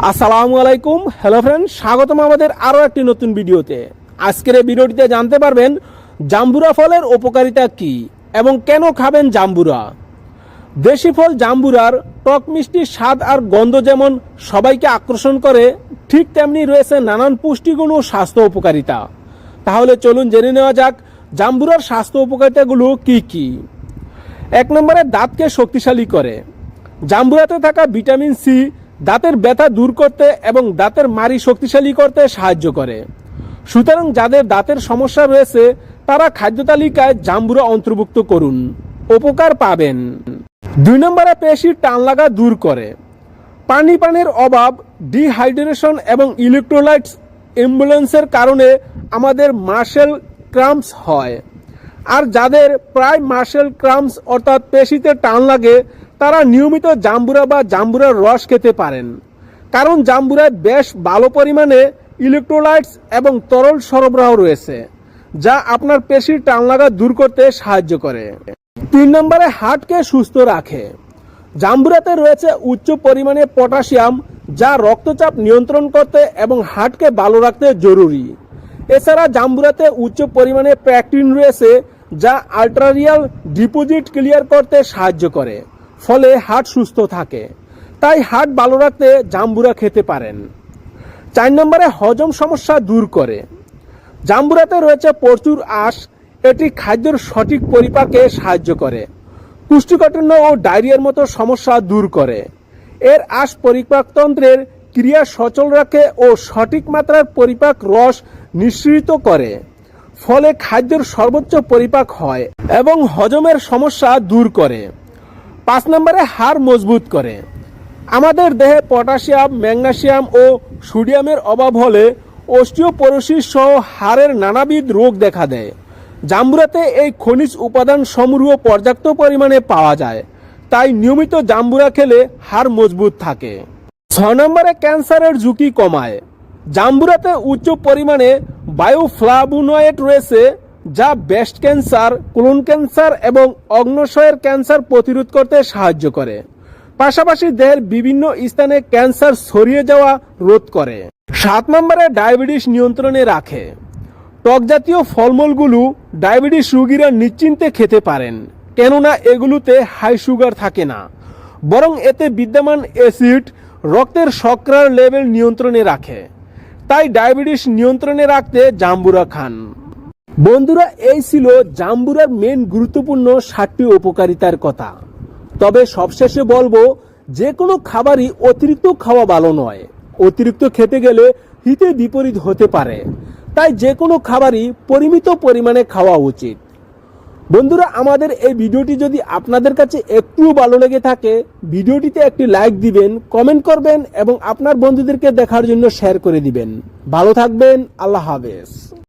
আসসালামু আলাইকুম। Hello friend, স্বাগতম আমাদের আরও একটি নতুন ভিডিওতে। আজকের এই ভিডিওটিতে জানতে পারবেন জাম্বুরা ফলের উপকারিতা কি এবং কেন খাবেন জাম্বুরা। দেশি ফল জাম্বুরার টক মিষ্টি স্বাদ আর গন্ধ যেমন সবাইকে আকর্ষণ করে, ঠিক তেমনি রয়েছে নানান পুষ্টিগুণ ও স্বাস্থ্য উপকারিতা। তাহলে চলুন জেনে নেওয়া যাক জাম্বুরার স্বাস্থ্য উপকারিতাগুলো কি কি। 1 নম্বরে দাঁতকে শক্তিশালী করে। জাম্বুরাতে থাকা ভিটামিন সি দাঁতের ব্যথা দূর করতে এবং দাঁতের মাড়ি শক্তিশালী করতে সাহায্য করে। সুতরাং যাদের দাঁতের সমস্যা রয়েছে তারা খাদ্য তালিকায় জাম্বুরা অন্তর্ভুক্ত করুন, উপকার পাবেন। 2 নম্বরে পেশির টান লাগা দূর করে। পানির অভাব, ডিহাইড্রেশন এবং ইলেকট্রোলাইটস ইমব্যালেন্সের কারণে আমাদের মাসেল ক্রাম্পস হয়। আর যাদের প্রায় মাসেল ক্রাম্পস অর্থাৎ পেশিতে টান লাগে তারা নিয়মিত জাম্বুরা বা জাম্বুরার রস খেতে পারেন, কারণ জাম্বুরায় বেশ ভালো পরিমাণে ইলেকট্রোলাইটস এবং তরল সরবরাহ রয়েছে, যা আপনার পেশির টান লাগা দূর করতে সাহায্য করে। 3 নম্বরে হার্টকে সুস্থ রাখে। জাম্বুরাতে রয়েছে উচ্চ পরিমাণে পটাশিয়াম, যা রক্তচাপ নিয়ন্ত্রণ করতে এবং হার্টকে ভালো রাখতে জরুরি। এছাড়া জাম্বুরাতে উচ্চ পরিমাণে প্যাকটিন রয়েছে, যা আর্টারিয়াল ডিপোজিট ক্লিয়ার করতে সাহায্য করে, ফলে হার্ট সুস্থ থাকে। তাই হার্ট ভালো রাখতে জাম্বুরা খেতে পারেন। 4 নম্বরে হজম সমস্যা দূর করে। জাম্বুরাতে রয়েছে প্রচুর আঁশ, এটি খাদ্যের সঠিক পরিপাকে সাহায্য করে। কুষ্ঠকাঠিন্য ও ডায়রিয়ার মতো সমস্যা দূর করে। এর আঁশ পরিপাকতন্ত্রের ক্রিয়া সচল রাখে ও সঠিক মাত্রার পরিপাক রস নিঃসৃত করে, ফলে খাদ্যের সর্বোচ্চ পরিপাক হয় এবং হজমের সমস্যা দূর করে। 5 নম্বরে হাড় মজবুত করে। আমাদের দেহে পটাশিয়াম, ম্যাগনেসিয়াম ও সোডিয়ামের অভাব হলে অস্টিওপোরোসিস সহ হাড়ের নানাবিধ রোগ দেখা দেয়। জাম্বুরাতে এই খনিজ উপাদান সমূহ পর্যাপ্ত পরিমাণে পাওয়া যায়, তাই নিয়মিত জাম্বুরা খেলে হাড় মজবুত থাকে। 6 নম্বরে ক্যান্সারের ঝুঁকি কমায়। জাম্বুরাতে উচ্চ পরিমাণে বায়োফ্লাভোনয়েড রয়েছে, যা ব্রেস্ট ক্যান্সার, কোলন ক্যান্সার এবং অগ্ন্যাশয়ের ক্যান্সার প্রতিরোধ করতে সাহায্য করে। পাশাপাশি দেহের বিভিন্ন স্থানে ক্যান্সার ছড়িয়ে যাওয়া রোধ করে। 7 নম্বরে ডায়াবেটিস নিয়ন্ত্রণে রাখে। টক জাতীয় ফলমূলগুলো ডায়াবেটিস রোগীরা নিশ্চিন্তে খেতে পারেন, কেননা এগুলোতে হাই সুগার থাকে না, বরং এতে বিদ্যমান অ্যাসিড রক্তের শর্করার লেভেল নিয়ন্ত্রণে রাখে। তাই ডায়াবেটিস নিয়ন্ত্রণে রাখতে জাম্বুরা খান। বন্ধুরা, এই ছিল জাম্বুরার মেন গুরুত্বপূর্ণ 7টি উপকারিতার কথা। তবে সবশেষে বলবো, যে কোনো খাবারই অতিরিক্ত খাওয়া ভালো নয়। অতিরিক্ত খেতে গেলে হিতে বিপরীত হতে পারে, তাই যে কোনো খাবারই পরিমিত পরিমাণে খাওয়া উচিত। বন্ধুরা, আমাদের এই ভিডিওটি যদি আপনাদের কাছে একটুও ভালো লেগে থাকে, ভিডিওটিতে একটি লাইক দিবেন, কমেন্ট করবেন এবং আপনার বন্ধুদেরকে দেখার জন্য শেয়ার করে দিবেন। ভালো থাকবেন, আল্লাহ হাফেজ।